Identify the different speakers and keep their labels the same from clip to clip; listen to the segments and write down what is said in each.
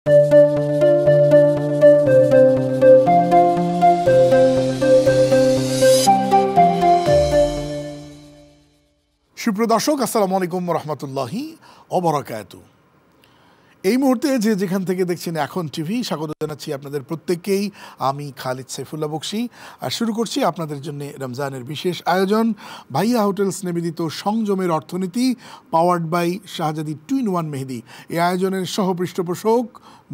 Speaker 1: সুপ্রিয় দর্শক, আসসালামু আলাইকুম রহমতুল্লাহি অবরাকাতু। এই মুহূর্তে যে যেখান থেকে দেখছেন এখন টিভি, স্বাগত জানাচ্ছি আপনাদের প্রত্যেককেই। আমি খালিদ সাইফুল্লাহ বকশী, আর শুরু করছি আপনাদের জন্য রমজানের বিশেষ আয়োজন ভাইয়া হোটেলস নিবেদিত সংযমের অর্থনীতি, পাওয়ার্ড বাই শাহজাদি 2-in-1 মেহেদি। এই আয়োজনের সহপৃষ্ঠপোষক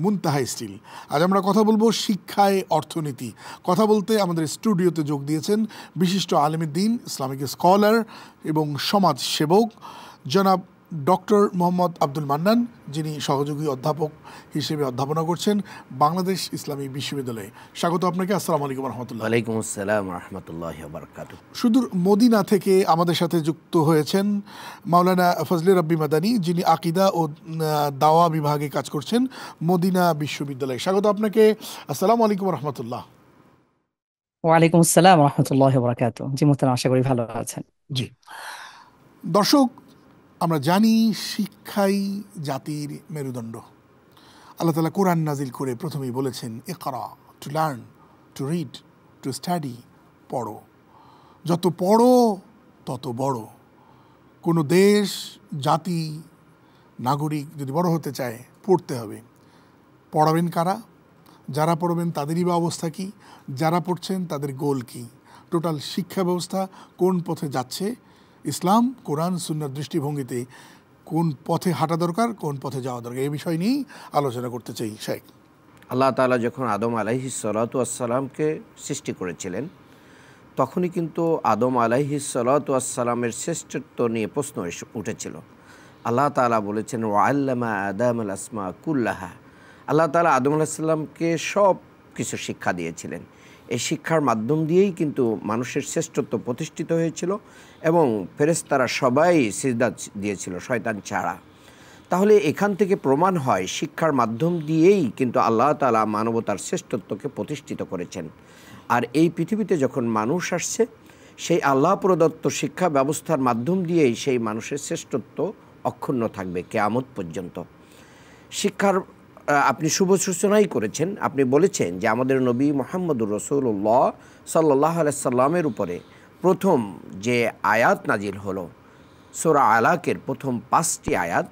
Speaker 1: মুনতাহা স্টিল। আজ আমরা কথা বলবো শিক্ষায় অর্থনীতি। কথা বলতে আমাদের স্টুডিওতে যোগ দিয়েছেন বিশিষ্ট আলেমের দ্বীন, ইসলামিক স্কলার এবং সমাজ সেবক জনাব ডক্টর মোহাম্মদ আব্দুল মান্নান, যিনি সহযোগী অধ্যাপক হিসেবে অধ্যাপনা করছেন বাংলাদেশ ইসলামী বিশ্ববিদ্যালয়ে। স্বাগত আপনাকে। আসসালামু আলাইকুম রহমতুল্লাহ।
Speaker 2: ওয়ালাইকুম আসসালাম রহমতুল্লাহি ওয়া বারাকাতুহু।
Speaker 1: সুদূর মদিনা থেকে আমাদের সাথে যুক্ত হয়েছেন মাওলানা ফজলে রাব্বি মাদানী, যিনি আকিদা ও দাওয়া বিভাগে কাজ করছেন মদিনা বিশ্ববিদ্যালয়ে। স্বাগত আপনাকে। আসসালামু আলাইকুম রহমতুল্লাহ।
Speaker 3: ওয়ালাইকুম আসসালাম রহমতুল্লাহি ওয়া বারাকাতুহু। জি মোহতারাম, আশা করি ভালো আছেন।
Speaker 1: জি দর্শক, আমরা জানি শিক্ষাই জাতির মেরুদণ্ড। আল্লাহ তাআলা কোরআন নাজিল করে প্রথমেই বলেছেন ইকরা, to learn, to read, to study. পড়ো, যত পড়ো তত বড়। কোনো দেশ, জাতি, নাগরিক যদি বড় হতে চায় পড়তে হবে। পড়াবেন কারা? যারা পড়বেন তাদেরই বা অবস্থা কী? যারা পড়ছেন তাদের গোল কী? টোটাল শিক্ষা ব্যবস্থা কোন পথে যাচ্ছে? ইসলাম, কোরআন, সুন্নাহর দৃষ্টিভঙ্গিতে কোন পথে হাঁটা দরকার, কোন পথে যাওয়া দরকার, এই বিষয় নিয়েই আলোচনা করতে চাই। শেখ,
Speaker 2: আল্লাহ তাআলা যখন আদম আলাইহিস সালাতু ওয়াস সালামকে সৃষ্টি করেছিলেন, তখনই কিন্তু আদম আলাইহিস সালাতু ওয়াস সালামের শ্রেষ্ঠত্ব নিয়ে প্রশ্ন উঠেছিল। আল্লাহ তাআলা বলেছেন ওয়া আল্লামা আদামাল আসমা কুল্লাহা। আল্লাহ তাআলা আদম আলাইহিস সালামকে সব কিছু শিক্ষা দিয়েছিলেন। এই শিক্ষার মাধ্যম দিয়েই কিন্তু মানুষের শ্রেষ্ঠত্ব প্রতিষ্ঠিত হয়েছিল এবং ফেরেশতারা সবাই সিজদা দিয়েছিল, শয়তান ছাড়া। তাহলে এখান থেকে প্রমাণ হয় শিক্ষার মাধ্যম দিয়েই কিন্তু আল্লাহ তাআলা মানবতার শ্রেষ্ঠত্বকে প্রতিষ্ঠিত করেছেন। আর এই পৃথিবীতে যখন মানুষ আসছে, সেই আল্লাহ প্রদত্ত শিক্ষা ব্যবস্থার মাধ্যম দিয়েই সেই মানুষের শ্রেষ্ঠত্ব অক্ষুণ্ণ থাকবে কিয়ামত পর্যন্ত। শিক্ষার আপনি শুভ সূচনাই করেছেন। আপনি বলেছেন যে আমাদের নবী মুহাম্মদুর রাসূলুল্লাহ সাল্লাল্লাহু আলাইহি সাল্লামের উপরে প্রথম যে আয়াত নাজিল হলো, সূরা আলাকের প্রথম 5টি আয়াত,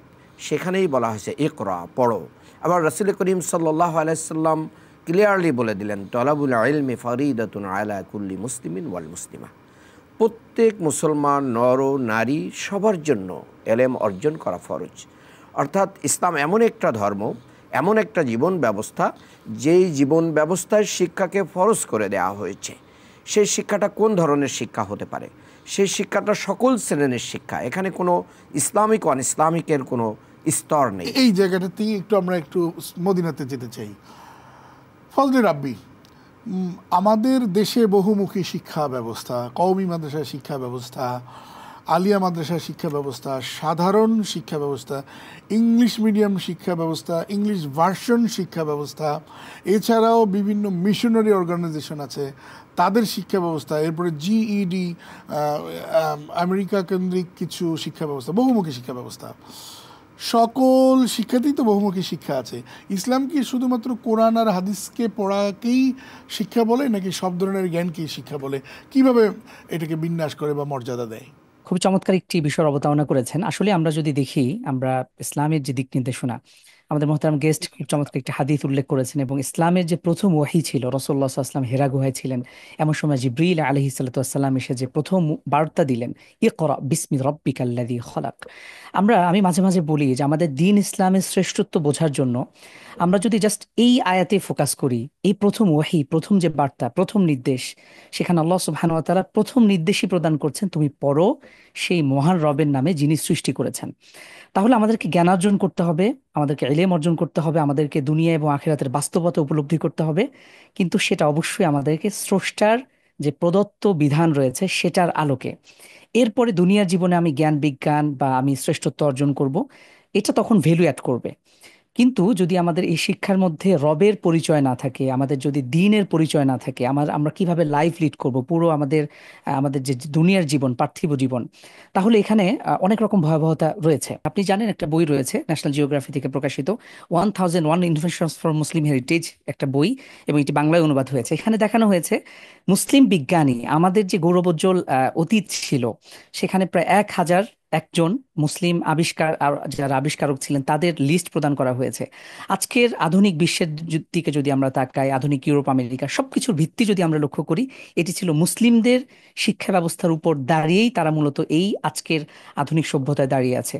Speaker 2: সেখানেই বলা হয়েছে ইকরা, পড়ো। আবার রাসূল করিম সাল্লাল্লাহু আলাইহি সাল্লাম ক্লিয়ারলি বলে দিলেন তলাবুল ইলমি ফারিদাতুন আলা কুল্লি মুসলিমিন ওয়াল মুসলিমা। প্রত্যেক মুসলমান, নর ও নারী, সবার জন্য এলেম অর্জন করা ফরজ। অর্থাৎ ইসলাম এমন একটা ধর্ম, এমন একটা জীবন ব্যবস্থা, যেই জীবন ব্যবস্থায় শিক্ষাকে ফরজ করে দেওয়া হয়েছে। সেই শিক্ষাটা কোন ধরনের শিক্ষা হতে পারে? সেই শিক্ষাটা সকল শ্রেণীর শিক্ষা। এখানে কোনো ইসলামিক অন ইসলামিকের কোনো স্তর নেই।
Speaker 1: এই জায়গাটাতেই আমরা একটু মদিনাতে যেতে চাই। ফজলে রাব্বি, আমাদের দেশে বহুমুখী শিক্ষা ব্যবস্থা, কওমি মাদ্রাসা শিক্ষা ব্যবস্থা, আলিয়া মাদ্রাসা শিক্ষা ব্যবস্থা, সাধারণ শিক্ষা ব্যবস্থা, ইংলিশ মিডিয়াম শিক্ষা ব্যবস্থা, ইংলিশ ভার্সন শিক্ষা ব্যবস্থা, এছাড়াও বিভিন্ন মিশনারি অর্গানাইজেশন আছে, তাদের শিক্ষা ব্যবস্থা, এরপরে জিইডি, আমেরিকা কেন্দ্রিক কিছু শিক্ষা ব্যবস্থা, বহুমুখী শিক্ষা ব্যবস্থা। সকল শিক্ষাতেই তো বহুমুখী শিক্ষা আছে। ইসলাম কি শুধুমাত্র কোরআন আর হাদিসকে পড়াকেই শিক্ষা বলে, নাকি সব ধরনের জ্ঞানকেই শিক্ষা বলে? কিভাবে এটাকে বিন্যাস করে বা মর্যাদা দেয়?
Speaker 3: খুব চমৎকার একটি বিষয় অবতারণা করেছেন। আসলে আমরা যদি দেখি, আমরা ইসলামের যে দিক নির্দেশনা, আমাদের মোহতারাম গেস্ট খুব চমৎকার একটি হাদিস উল্লেখ করেছেন, এবং ইসলামের যে প্রথম ওয়াহি ছিল, রাসূলুল্লাহ সাল্লাল্লাহু আলাইহি ওয়াসাল্লাম হেরা গুহায় ছিলেন, এমন সময় জিবরিল আলাইহিস সালাতু ওয়াসসালাম এসে যে প্রথম বার্তা দিলেন, ইকরা বিসমি রাব্বিকাল্লাযী খলাক। আমি মাঝে মাঝে বলি যে আমাদের দ্বীন ইসলামের শ্রেষ্ঠত্ব বোঝার জন্য আমরা যদি জাস্ট এই আয়াতে ফোকাস করি, এই প্রথম ওয়াহি, প্রথম যে বার্তা, প্রথম নির্দেশ, সেখানে আল্লাহ সুবহানাহু ওয়া তাআলা প্রথম নির্দেশই প্রদান করছেন, তুমি পড়ো সেই মহান রবের নামে যিনি সৃষ্টি করেছেন। তাহলে আমাদেরকে জ্ঞান অর্জন করতে হবে, আমাদেরকে ইলম অর্জন করতে হবে, আমাদেরকে দুনিয়া এবং আখিরাতের বাস্তবতা উপলব্ধি করতে হবে, কিন্তু সেটা অবশ্যই আমাদেরকে স্রষ্টার যে প্রদত্ত বিধান রয়েছে সেটার আলোকে। এরপরে দুনিয়ার জীবনে আমি জ্ঞান বিজ্ঞান বা আমি শ্রেষ্ঠত্ব অর্জন করব, এটা তখন ভ্যালু অ্যাড করবে। কিন্তু যদি আমাদের এই শিক্ষার মধ্যে রবের পরিচয় না থাকে, আমাদের যদি দ্বীনের পরিচয় না থাকে, আমরা কিভাবে লাইফ লিড করব পুরো আমাদের যে দুনিয়ার জীবন, পার্থিব জীবন, তাহলে এখানে অনেক রকম ভয়াবহতা রয়েছে। আপনি জানেন একটা বই রয়েছে ন্যাশনাল জিওগ্রাফি থেকে প্রকাশিত, 1001 ইনভেনশনস ফর মুসলিম হেরিটেজ, একটা বই, এবং এটি বাংলায় অনুবাদ হয়েছে। এখানে দেখানো হয়েছে মুসলিম বিজ্ঞানী, আমাদের যে গৌরবোজ্জ্বল অতীত ছিল, সেখানে প্রায় 1001 জন মুসলিম আবিষ্কার আর যারা আবিষ্কারক ছিলেন তাদের লিস্ট প্রদান করা হয়েছে। আজকের আধুনিক বিশ্বের দিকে যদি আমরা তাকাই, আধুনিক ইউরোপ আমেরিকা সবকিছুর ভিত্তি যদি আমরা লক্ষ্য করি, এটি ছিল মুসলিমদের শিক্ষা ব্যবস্থার উপর দাঁড়িয়েই তারা মূলত এই আজকের আধুনিক সভ্যতায় দাঁড়িয়ে আছে।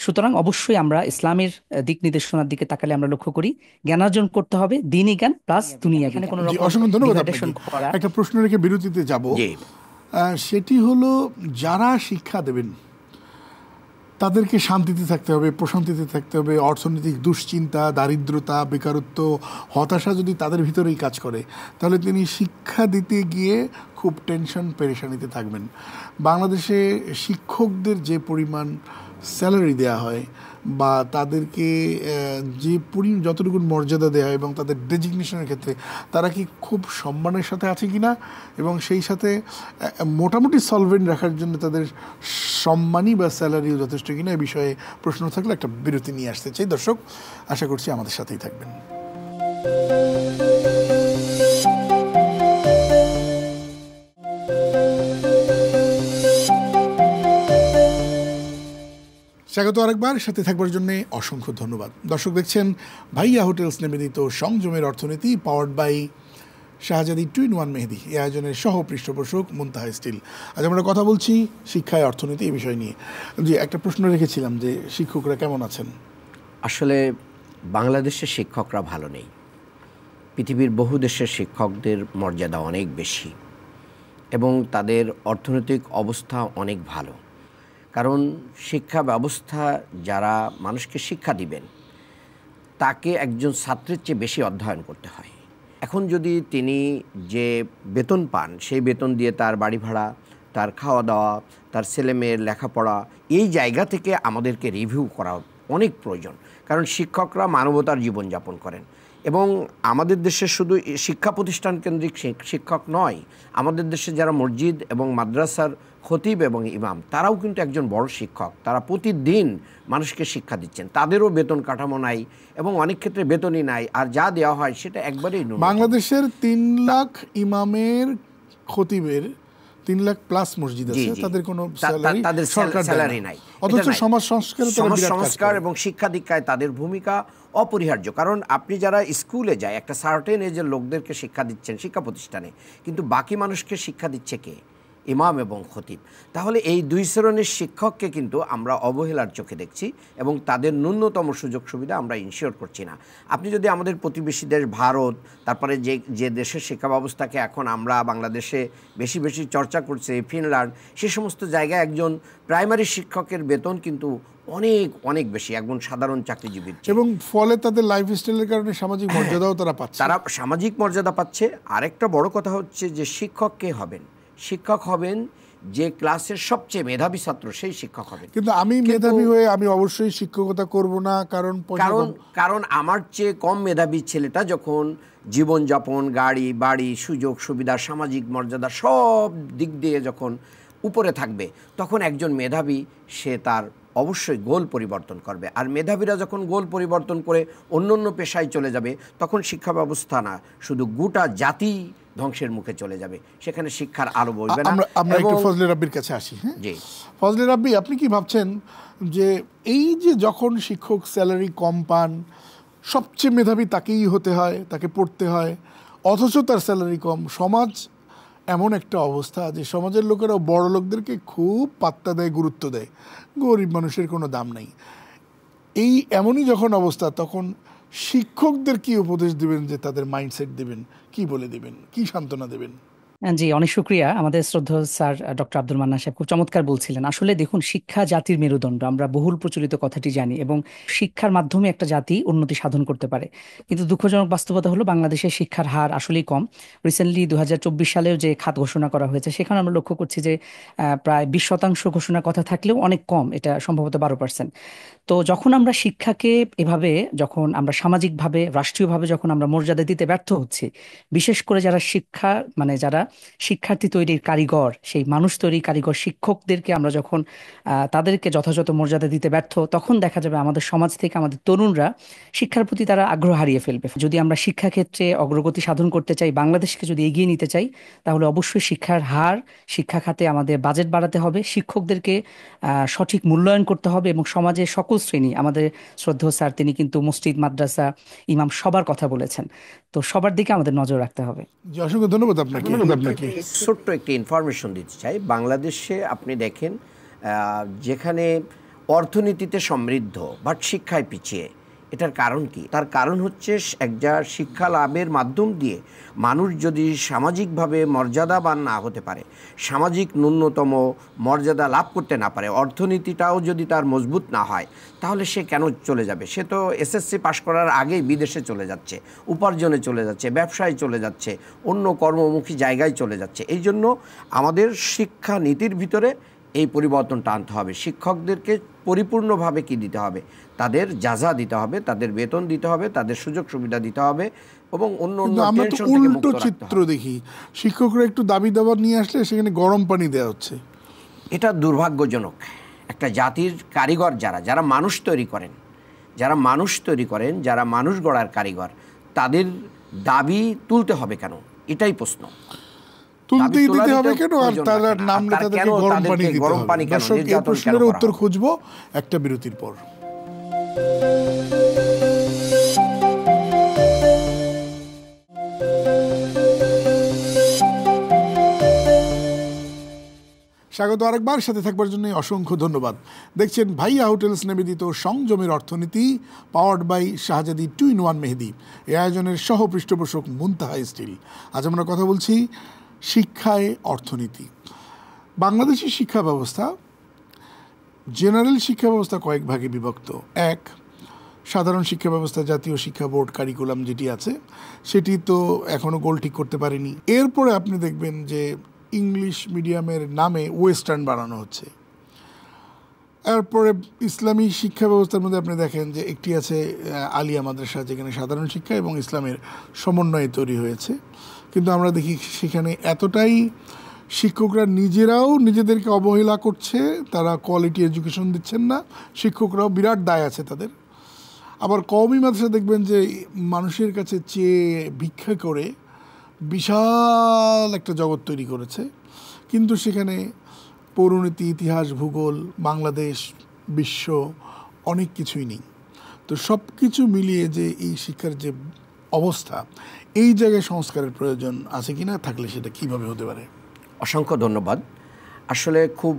Speaker 3: সুতরাং অবশ্যই আমরা ইসলামের দিক নির্দেশনার দিকে তাকালে আমরা লক্ষ্য করি জ্ঞানার্জন করতে হবে দ্বীনি জ্ঞান প্লাস দুনিয়া। এখানে কোনো
Speaker 1: জি,
Speaker 3: রকম
Speaker 1: অসংখ্য ধন্যবাদ
Speaker 3: ডিভাইডেশন
Speaker 1: আপনাকে।
Speaker 3: করা।
Speaker 1: একটা প্রশ্ন রেখে বিরতিতে যাব।
Speaker 2: জি।
Speaker 1: সেটি হলো, যারা শিক্ষা দেবেন তাদেরকে শান্তিতে থাকতে হবে, প্রশান্তিতে থাকতে হবে। অর্থনৈতিক দুশ্চিন্তা, দারিদ্রতা, বেকারত্ব, হতাশা যদি তাদের ভিতরেই কাজ করে, তাহলে তিনি শিক্ষা দিতে গিয়ে খুব টেনশন পেরেশানিতে থাকবেন। বাংলাদেশে শিক্ষকদের যে পরিমাণ স্যালারি দেওয়া হয় বা তাদেরকে যে যতটুকু মর্যাদা দেওয়া হয় এবং তাদের ডেজিগনেশনের ক্ষেত্রে তারা কি খুব সম্মানের সাথে আছে কিনা, এবং সেই সাথে মোটামুটি সলভেন্ট রাখার জন্য তাদের সম্মানই বা স্যালারিও যথেষ্ট কিনা, এই বিষয়ে প্রশ্ন থাকলে একটা বিরতি নিয়ে আসতে চাই। দর্শক, আশা করছি আমাদের সাথেই থাকবেন। স্বাগত আরেকবার, সাথে থাকবার জন্য অসংখ্য ধন্যবাদ। দর্শক, দেখছেন ভাইয়া হোটেলস নিবেদিত সংযমের অর্থনীতি, পাওয়ার্ড বাই শাহজাদি 2-in-1 মেহেদি। এই আয়োজনের সহ পৃষ্ঠপোষক মুনতাহা স্টিল। আজ আমরা কথা বলছি শিক্ষায় অর্থনীতি এই বিষয় নিয়ে। যে একটা প্রশ্ন রেখেছিলাম যে শিক্ষকরা কেমন আছেন?
Speaker 2: আসলে বাংলাদেশের শিক্ষকরা ভালো নেই। পৃথিবীর বহু দেশের শিক্ষকদের মর্যাদা অনেক বেশি এবং তাদের অর্থনৈতিক অবস্থা অনেক ভালো। কারণ শিক্ষা ব্যবস্থা, যারা মানুষকে শিক্ষা দিবেন তাকে একজন ছাত্রের চেয়ে বেশি অধ্যয়ন করতে হয়। এখন যদি তিনি যে বেতন পান, সেই বেতন দিয়ে তার বাড়ি ভাড়া, তার খাওয়া দাওয়া, তার ছেলেমেয়ের লেখাপড়া, এই জায়গা থেকে আমাদেরকে রিভিউ করা অনেক প্রয়োজন। কারণ শিক্ষকরা মানবতার জীবনযাপন করেন এবং আমাদের দেশে শুধু শিক্ষা প্রতিষ্ঠান কেন্দ্রিক শিক্ষক নয়, আমাদের দেশে যারা মসজিদ এবং মাদ্রাসার খতিব এবং ইমাম, তারাও কিন্তু একজন বড় শিক্ষক। তারা প্রতিদিন মানুষকে শিক্ষা দিচ্ছেন, তাদেরও বেতন কাঠামো নাই এবং অনেক ক্ষেত্রে বেতনই নাই, আর যা দেওয়া হয় সেটা একবারেই ন্যূনতম।
Speaker 1: বাংলাদেশের 3 লাখ ইমামের, খতিবের 3 লাখ প্লাস মসজিদ আছে, তাদের কোনো
Speaker 2: স্যালারি নাই।
Speaker 1: অথচ সমাজ
Speaker 2: সংস্কার এবং শিক্ষা দীক্ষায় তাদের ভূমিকা অপরিহার্য। কারণ আপনি যারা স্কুলে যায়, একটা সার্টেন এজের লোকদেরকে শিক্ষা দিচ্ছেন শিক্ষা প্রতিষ্ঠানে, কিন্তু বাকি মানুষকে শিক্ষা দিচ্ছে কে? ইমাম এবং খতিব। তাহলে এই দুই শ্রেণীর শিক্ষককে কিন্তু আমরা অবহেলার চোখে দেখছি এবং তাদের ন্যূনতম সুযোগ সুবিধা আমরা ইনশিওর করছি না। আপনি যদি আমাদের প্রতিবেশী দেশ ভারত, তারপরে যে দেশের শিক্ষা ব্যবস্থাকে এখন আমরা বাংলাদেশে বেশি বেশি চর্চা করছি, ফিনল্যান্ড, সে সমস্ত জায়গায় একজন প্রাইমারি শিক্ষকের বেতন কিন্তু অনেক অনেক বেশি একজন সাধারণ চাকরিজীবীর,
Speaker 1: এবং ফলে তাদের লাইফস্টাইলের কারণে সামাজিক মর্যাদাও তারা পাচ্ছে।
Speaker 2: তারা সামাজিক মর্যাদা পাচ্ছে। আরেকটা বড় কথা হচ্ছে যে শিক্ষক কে হবেন? শিক্ষক হবেন যে ক্লাসের সবচেয়ে মেধাবী ছাত্র, সেই শিক্ষক হবেন।
Speaker 1: কিন্তু আমি মেধাবী হয়ে আমি অবশ্যই শিক্ষকতা করব না,
Speaker 2: কারণ আমার চেয়ে কম মেধাবী ছেলেটা যখন জীবনযাপন, গাড়ি বাড়ি, সুযোগ সুবিধা, সামাজিক মর্যাদা সব দিক দিয়ে যখন উপরে থাকবে, তখন একজন মেধাবী সে তার অবশ্যই গোল পরিবর্তন করবে। আর মেধাবীরা যখন গোল পরিবর্তন করে অন্য অন্য পেশায় চলে যাবে, তখন শিক্ষা ব্যবস্থা না, শুধু গোটা জাতি ধ্বংসের মুখে চলে যাবে। সেখানে শিক্ষার আলো বলবে না।
Speaker 1: আমরা একটু ফজলে রাব্বির কাছে আসি।
Speaker 2: জি,
Speaker 1: ফজলে রাব্বি, আপনি কি ভাবছেন যে এই যে যখন শিক্ষক স্যালারি কম পান, সবচেয়ে মেধাবী তাকেই হতে হয়, তাকে পড়তে হয়, অথচ তার স্যালারি কম, সমাজ এমন একটা অবস্থা যে সমাজের লোকেরা বড় লোকদেরকে খুব পাত্তা দেয়, গুরুত্ব দেয়, গরিব মানুষের কোনো দাম নেই। এই এমনই যখন অবস্থা, তখন শিক্ষকদের কি উপদেশ দিবেন, যে তাদের মাইন্ডসেট দিবেন, কি বলে দিবেন, কি সান্ত্বনা দেবেন?
Speaker 3: জি, অনেক শুক্রিয়া। আমাদের শ্রদ্ধেয় স্যার ডক্টর আব্দুল মান্নান সাহেব খুব চমৎকার বলছিলেন। আসলে দেখুন, শিক্ষা জাতির মেরুদণ্ড, আমরা বহুল প্রচলিত কথাটি জানি, এবং শিক্ষার মাধ্যমে একটা জাতি উন্নতি সাধন করতে পারে। কিন্তু দুঃখজনক বাস্তবতা হলো বাংলাদেশের শিক্ষার হার আসলেই কম। রিসেন্টলি 2024 সালেও যে খাত ঘোষণা করা হয়েছে, সেখানে আমরা লক্ষ্য করছি যে প্রায় 20% ঘোষণার কথা থাকলেও অনেক কম, এটা সম্ভবত 12%। তো যখন আমরা শিক্ষাকে এভাবে, যখন আমরা সামাজিকভাবে, রাষ্ট্রীয়ভাবে যখন আমরা মর্যাদা দিতে ব্যর্থ হচ্ছি, বিশেষ করে যারা শিক্ষা, মানে যারা শিক্ষার্থী তৈরির কারিগর, সেই মানুষ তৈরির কারিগর শিক্ষকদেরকে আমরা যখন তাদেরকে যথাযথ মর্যাদা দিতে ব্যর্থ, তখন দেখা যাবে আমাদের সমাজ থেকে আমাদের তরুণরা শিক্ষার প্রতি তারা আগ্রহ হারিয়ে ফেলবে। যদি আমরা শিক্ষাক্ষেত্রে অগ্রগতি সাধন করতে চাই, বাংলাদেশকে যদি এগিয়ে নিতে চাই, তাহলে অবশ্যই শিক্ষার হার, শিক্ষা খাতে আমাদের বাজেট বাড়াতে হবে, শিক্ষকদেরকে সঠিক মূল্যায়ন করতে হবে, এবং সমাজের সকল শ্রেণী, আমাদের শ্রদ্ধেয় স্যার তিনি কিন্তু মসজিদ, মাদ্রাসা, ইমাম সবার কথা বলেছেন, তো সবার দিকে আমাদের নজর রাখতে হবে।
Speaker 1: জি, অসংখ্য ধন্যবাদ আপনাকে।
Speaker 2: ছোট্ট একটি ইনফরমেশন দিতে চাই। বাংলাদেশে আপনি দেখেন, যেখানে অর্থনীতিতে সমৃদ্ধ বাট শিক্ষায় পিছিয়ে, এটার কারণ কি? তার কারণ হচ্ছে একটা শিক্ষা লাভের মাধ্যম দিয়ে মানুষ যদি সামাজিকভাবে মর্যাদাবান না হতে পারে, সামাজিক ন্যূনতম মর্যাদা লাভ করতে না পারে, অর্থনীতিটাও যদি তার মজবুত না হয়, তাহলে সে কেন চলে যাবে? সে তো এসএসসি পাশ করার আগেই বিদেশে চলে যাচ্ছে, উপার্জনে চলে যাচ্ছে, ব্যবসায় চলে যাচ্ছে, অন্য কর্মমুখী জায়গায় চলে যাচ্ছে। এই জন্য আমাদের শিক্ষা নীতির ভিতরে এই পরিবর্তনটা আনতে হবে। শিক্ষকদেরকে পরিপূর্ণভাবে কি দিতে হবে? তাদের যাজা দিতে হবে, তাদের বেতন দিতে হবে, তাদের সুযোগ সুবিধা দিতে হবে, এবং অন্য অন্য
Speaker 1: আমরা তো
Speaker 2: টেনশন থেকে মুক্ত
Speaker 1: উল্টো
Speaker 2: রাখতে
Speaker 1: চিত্র
Speaker 2: হবে।
Speaker 1: দেখি, শিক্ষকরা একটু দাবি দাবার নিয়ে আসলে সেখানে গরম পানি দেওয়া হচ্ছে।
Speaker 2: এটা দুর্ভাগ্যজনক। একটা জাতির কারিগর যারা মানুষ তৈরি করেন, যারা মানুষ গড়ার কারিগর, তাদের দাবি তুলতে হবে কেন? এটাই প্রশ্ন।
Speaker 1: তুলতেই দিতে হবে কেন? আর তারা নামলে তাদেরকে গরম পানি দিতে হবে। দর্শক, এই প্রশ্নের উত্তর খুঁজবো একটা বিরতির পর। স্বাগত আরেকবার, সাথে থাকবার জন্য অসংখ্য ধন্যবাদ। দেখছেন ভাইয়া হোটেলস নিবেদিত সংযমের অর্থনীতি, পাওয়ার্ড বাই শাহজাদি 2-in-1 মেহেদি। এই আয়োজনের সহ পৃষ্ঠপোষক মুনতাহা স্টিল। আজ আমরা কথা বলছি শিক্ষায় অর্থনীতি। বাংলাদেশের শিক্ষা ব্যবস্থা, জেনারেল শিক্ষা ব্যবস্থা কয়েক ভাগে বিভক্ত। এক, সাধারণ শিক্ষা ব্যবস্থা, জাতীয় শিক্ষা বোর্ড কারিকুলাম যেটি আছে সেটি তো এখনও গোল ঠিক করতে পারেনি। এরপরে আপনি দেখবেন যে ইংলিশ মিডিয়ামের নামে ওয়েস্টার্ন বানানো হচ্ছে। এরপরে ইসলামী শিক্ষা ব্যবস্থার মধ্যে আপনি দেখেন যে একটি আছে আলিয়া মাদ্রাসা, যেখানে সাধারণ শিক্ষা এবং ইসলামের সমন্বয়ে তৈরি হয়েছে। কিন্তু আমরা দেখি সেখানে এতটাই শিক্ষকরা নিজেরাও নিজেদেরকে অবহেলা করছে, তারা কোয়ালিটি এডুকেশন দিচ্ছেন না, শিক্ষকরাও বিরাট দায় আছে তাদের। আবার কওমি মাদ্রাসা দেখবেন যে মানুষের কাছে চেয়ে ভিক্ষা করে বিশাল একটা জগৎ তৈরি করেছে, কিন্তু সেখানে পৌরনীতি, ইতিহাস, ভূগোল, বাংলাদেশ, বিশ্ব অনেক কিছুই নেই। তো সব কিছু মিলিয়ে যে এই শিক্ষার যে অবস্থা, এই জায়গায় সংস্কারের প্রয়োজন আছে কিনা, থাকলে সেটা কিভাবে হতে পারে?
Speaker 2: অসংখ্য ধন্যবাদ। আসলে খুব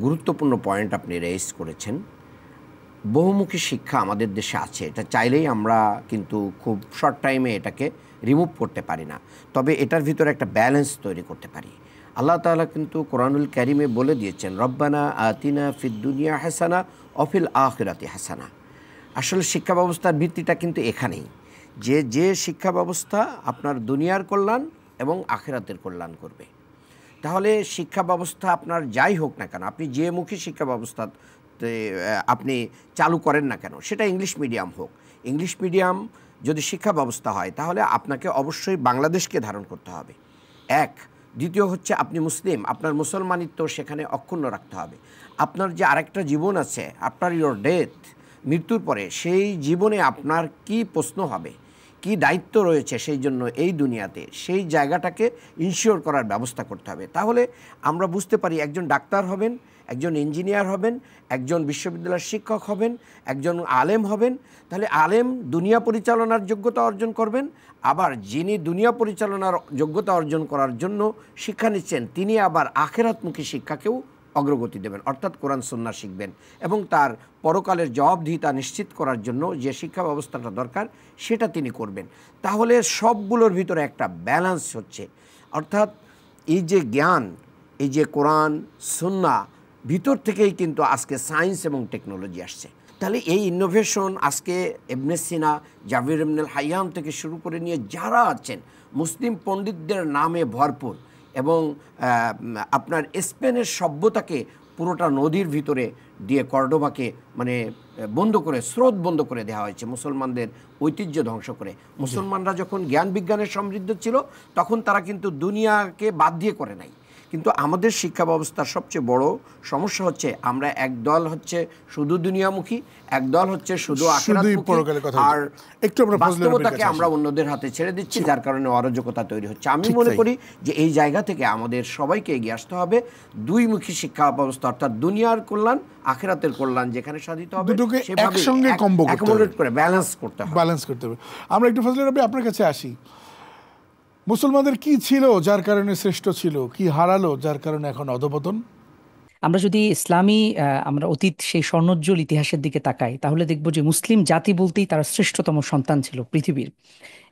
Speaker 2: গুরুত্বপূর্ণ পয়েন্ট আপনি রেইজ করেছেন। বহুমুখী শিক্ষা আমাদের দেশে আছে, এটা চাইলেই আমরা কিন্তু খুব শর্ট টাইমে এটাকে রিমুভ করতে পারি না, তবে এটার ভিতরে একটা ব্যালেন্স তৈরি করতে পারি। আল্লাহ তাআলা কিন্তু কোরআনুল কারিমে বলে দিয়েছেন, রব্বানা আতিনা ফিদ দুনিয়া হাসানা অফিল আখিরাতি হাসানা। আসলে শিক্ষা ব্যবস্থার ভিত্তিটা কিন্তু এখানেই, যে শিক্ষা ব্যবস্থা আপনার দুনিয়ার কল্যাণ এবং আখিরাতের কল্যাণ করবে। তাহলে শিক্ষা ব্যবস্থা আপনার যাই হোক না কেন, আপনি যে মুখী শিক্ষা ব্যবস্থা আপনি চালু করেন না কেন, সেটা ইংলিশ মিডিয়াম হোক, ইংলিশ মিডিয়াম যদি শিক্ষা ব্যবস্থা হয়, তাহলে আপনাকে অবশ্যই বাংলাদেশকে ধারণ করতে হবে। এক, দ্বিতীয় হচ্ছে আপনি মুসলিম, আপনার মুসলমানিত্ব সেখানে অক্ষুণ্ণ রাখতে হবে। আপনার যে আরেকটা জীবন আছে, আফটার ইয়োর ডেথ, মৃত্যুর পরে, সেই জীবনে আপনার কি প্রশ্ন হবে, কি দায়িত্ব রয়েছে সেই জন্য এই দুনিয়াতে, সেই জায়গাটাকে ইনশিওর করার ব্যবস্থা করতে হবে। তাহলে আমরা বুঝতে পারি, একজন ডাক্তার হবেন, একজন ইঞ্জিনিয়ার হবেন, একজন বিশ্ববিদ্যালয়ের শিক্ষক হবেন, একজন আলেম হবেন, তাহলে আলেম দুনিয়া পরিচালনার যোগ্যতা অর্জন করবেন, আবার যিনি দুনিয়া পরিচালনার যোগ্যতা অর্জন করার জন্য শিক্ষা নিচ্ছেন, তিনি আবার আখিরাতমুখী শিক্ষাকেও অগ্রগতি দেবেন, অর্থাৎ কোরআন সুন্নাহ শিখবেন, এবং তার পরকালের জবাবদিহিতা নিশ্চিত করার জন্য যে শিক্ষা ব্যবস্থাটা দরকার সেটা তিনি করবেন। তাহলে সবগুলোর ভিতরে একটা ব্যালেন্স হচ্ছে, অর্থাৎ এই যে জ্ঞান, এই যে কোরআন সুন্নাহ ভিতর থেকেই কিন্তু আজকে সায়েন্স এবং টেকনোলজি আসছে। তাহলে এই ইনোভেশন আজকে ইবনে সিনা, জাবির ইবনে হাইয়াম থেকে শুরু করে নিয়ে যারা আছেন মুসলিম পণ্ডিতদের নামে ভরপুর, এবং আপনার স্পেনের সভ্যতাকে পুরোটা নদীর ভিতরে দিয়ে কর্ডোবাকে মানে বন্ধ করে, স্রোত বন্ধ করে দেওয়া হয়েছে মুসলমানদের ঐতিহ্য ধ্বংস করে। মুসলমানরা যখন জ্ঞান বিজ্ঞানের সমৃদ্ধ ছিল তখন তারা কিন্তু দুনিয়াকে বাদ দিয়ে করে নাই। কিন্তু আমাদের শিক্ষা ব্যবস্থার সবচেয়ে বড় সমস্যা হচ্ছে আমরা একদল হচ্ছে শুধু দুনিয়ামুখী, একদল হচ্ছে শুধু আখিরাতমুখী, আর বাস্তবতাকে আমরা অন্যদের হাতে ছেড়ে দিচ্ছি, যার কারণে অরাজকতা তৈরি হচ্ছে। আমি মনে করি যে এই জায়গা থেকে আমাদের সবাইকে এগিয়ে আসতে হবে দুইমুখী শিক্ষা ব্যবস্থা, অর্থাৎ দুনিয়ার কল্যাণ আখিরাতের কল্যাণ যেখানে সাধিত হবে সেভাবে অ্যাকোমোডেট করে ব্যালেন্স করতে হবে।
Speaker 1: আমরা একটু ফজলে রাব্বি আপনার কাছে আসি। মুসলমানদের কি ছিল যার কারণে শ্রেষ্ঠ ছিল, কি হারালো যার কারণে এখন অধপতন?
Speaker 3: আমরা যদি ইসলামী আমরা অতীত সেই স্বর্ণোজ্জ্বল ইতিহাসের দিকে তাকাই, তাহলে দেখব যে মুসলিম জাতি বলতেই তারা শ্রেষ্ঠতম সন্তান ছিল পৃথিবীর,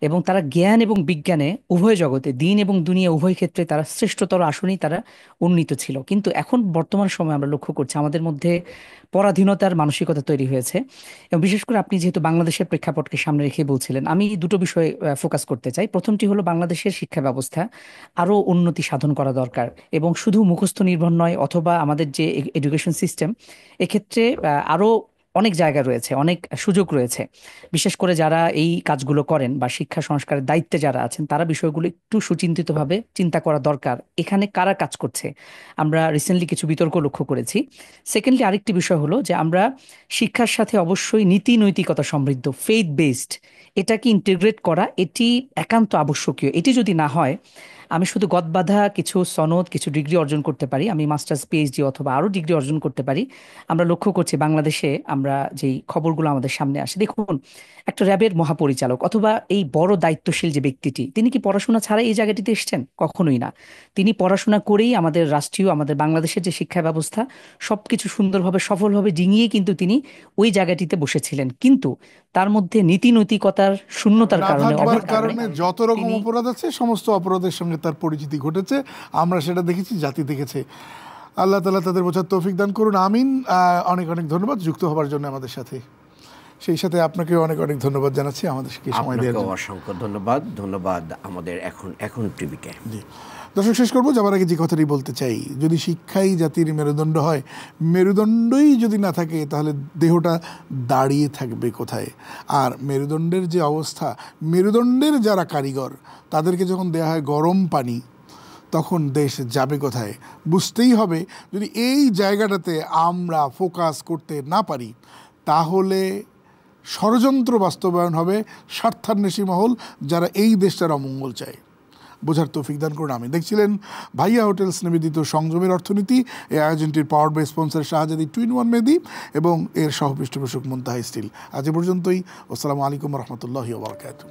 Speaker 3: এবং তারা জ্ঞান এবং বিজ্ঞানে উভয় জগতে, দিন এবং দুনিয়া উভয় ক্ষেত্রে তারা শ্রেষ্ঠতর আসনেই তারা উন্নীত ছিল। কিন্তু এখন বর্তমান সময়ে আমরা লক্ষ্য করছি আমাদের মধ্যে পরাধীনতার মানসিকতা তৈরি হয়েছে, এবং বিশেষ করে আপনি যেহেতু বাংলাদেশের প্রেক্ষাপটকে সামনে রেখে বলছিলেন, আমি দুটো বিষয়ে ফোকাস করতে চাই। প্রথমটি হলো বাংলাদেশের শিক্ষা ব্যবস্থা আরও উন্নতি সাধন করা দরকার, এবং শুধু মুখস্থ নির্ভর নয়, অথবা আমাদের যে এডুকেশন সিস্টেম এক্ষেত্রে আরও অনেক জায়গা রয়েছে, অনেক সুযোগ রয়েছে। বিশেষ করে যারা এই কাজগুলো করেন বা শিক্ষা সংস্কারের দায়িত্বে যারা আছেন, তারা বিষয়গুলো একটু সুচিন্তিতভাবে চিন্তা করা দরকার, এখানে কারা কাজ করছে। আমরা রিসেন্টলি কিছু বিতর্ক লক্ষ্য করেছি। সেকেন্ডলি আরেকটি বিষয় হলো যে আমরা শিক্ষার সাথে অবশ্যই নীতি নৈতিকতা সমৃদ্ধ, ফেইথ বেসড, এটাকে ইন্টিগ্রেট করা, এটি একান্ত আবশ্যকীয়। এটি যদি না হয়, আমি শুধু গদবাঁধা কিছু সনদ, কিছু ডিগ্রি অর্জন করতে পারি, আমি মাস্টার্স, পিএইচডি অথবা আরও ডিগ্রি অর্জন করতে পারি। আমরা লক্ষ্য করছি বাংলাদেশে আমরা যেই খবরগুলো আমাদের সামনে আসে, দেখুন একটা র্যাবের মহাপরিচালক অথবা এই বড় দায়িত্বশীল যে ব্যক্তিটি, তিনি কি পড়াশোনা ছাড়া এই জায়গাটিতে এসেছেন? কখনোই না। তিনি পড়াশোনা করেই আমাদের রাষ্ট্রীয়, আমাদের বাংলাদেশের যে শিক্ষা ব্যবস্থা সবকিছু সুন্দরভাবে সফলভাবে ডিঙিয়ে কিন্তু তিনি ওই জায়গাটিতে বসেছিলেন। কিন্তু তার মধ্যে নীতি নৈতিকতার শূন্যতার
Speaker 1: কারণে যত রকম অপরাধ আছে সমস্ত অপরাধের সঙ্গে তার পরিচিতি ঘটেছে, আমরা সেটা দেখেছি, জাতি দেখেছে। আল্লাহ তাআলা তাদের বোঝার তৌফিক দান করুন, আমিন। অনেক অনেক ধন্যবাদ যুক্ত হবার জন্য আমাদের সাথে। সেই সাথে আপনাকে অনেক অনেক ধন্যবাদ জানাচ্ছি আমাদেরকে সময় দেওয়ার জন্য।
Speaker 2: অসংখ্য ধন্যবাদ আমাদের এখন টিভিকে।
Speaker 1: জি দর্শক, শেষ করবো যাবার আগে যে কথাটি বলতে চাই, যদি শিক্ষাই জাতির মেরুদণ্ড হয়, মেরুদণ্ডই যদি না থাকে তাহলে দেহটা দাঁড়িয়ে থাকবে কোথায়? আর মেরুদণ্ডের যে অবস্থা, মেরুদণ্ডের যারা কারিগর তাদেরকে যখন দেয়া হয় গরম পানি, তখন দেশ যাবে কোথায়? বুঝতেই হবে যদি এই জায়গাটাতে আমরা ফোকাস করতে না পারি, তাহলে ষড়যন্ত্র বাস্তবায়ন হবে স্বার্থান্বেষী মহল যারা এই দেশটার অমঙ্গল চায়। বোঝার তৌফিক দান করুন, আমি দেখছিলেন ভাইয়া হোটেলস নিবেদিত সংযমের অর্থনীতি। এই আয়োজনটির পাওয়ার বাই স্পন্সর শাহজাদি টুইন-1 মেহেদি এবং এর সহ পৃষ্ঠপোষক মুনতাহা স্টিল। আজ এ পর্যন্তই। আসসালামু আলাইকুম রহমতুল্লাহি ওয়া বারাকাতুহু।